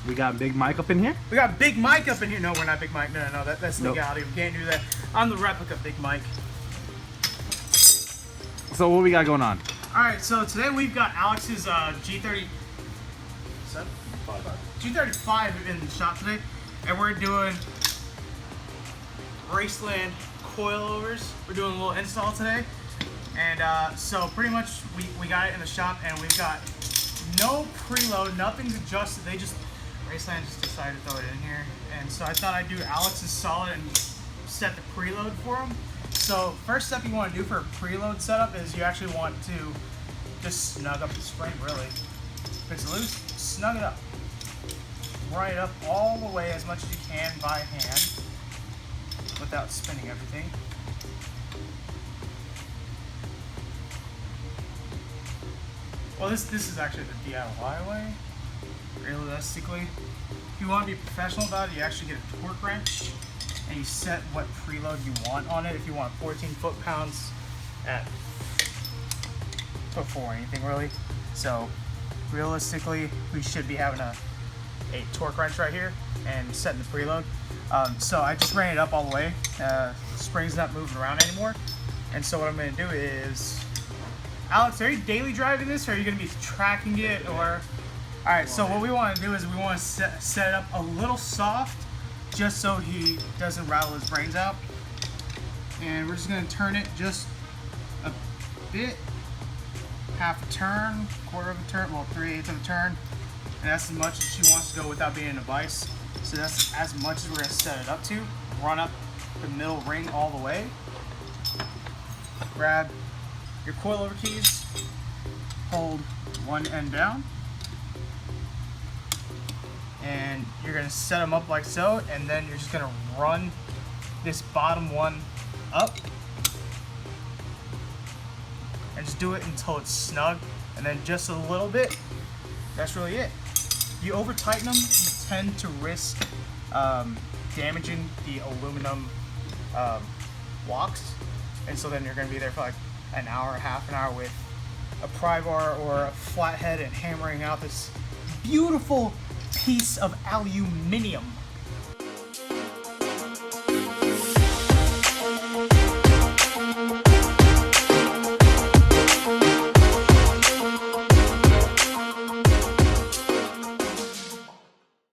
We got Big Mike up in here. We got Big Mike up in here. No, we're not Big Mike. No, that's Nope. legality. We can't do that. I'm the replica Big Mike. So what we got going on? All right, so today we've got Alex's G35 in the shop today, and we're doing Raceland coilovers. We're doing a little install today, and so pretty much we got it in the shop, and we've got no preload, nothing's adjusted. Raceland just decided to throw it in here, and so I thought I'd do Alex's solid and set the preload for him. So first step you want to do for a preload setup is you actually want to just snug up the spring, really. If it's loose, snug it up. Run it up all the way as much as you can by hand without spinning everything. Well, this is actually the DIY way, realistically. If you want to be professional about it, you actually get a torque wrench and you set what preload you want on it. If you want 14 foot-pounds at before anything really. So realistically, we should be having a torque wrench right here and setting the preload. So I just ran it up all the way. Spring's not moving around anymore. And so what I'm going to do is, Alex, are you daily driving this, or are you going to be tracking it, or? All right. So what we want to do is we want to set it up a little soft, just so he doesn't rattle his brains out. And we're just going to turn it just a bit. Half a turn, quarter of a turn, well, 3/8 of a turn, and that's as much as she wants to go without being in a vise. So that's as much as we're gonna set it up to. Run up the middle ring all the way. Grab your coilover keys, hold one end down, and you're gonna set them up like so, and then you're just gonna run this bottom one up. And just do it until it's snug, and then just a little bit. That's really it. You over tighten them, you tend to risk damaging the aluminum blocks, and so then you're going to be there for like an hour, half an hour with a pry bar or a flathead and hammering out this beautiful piece of aluminum.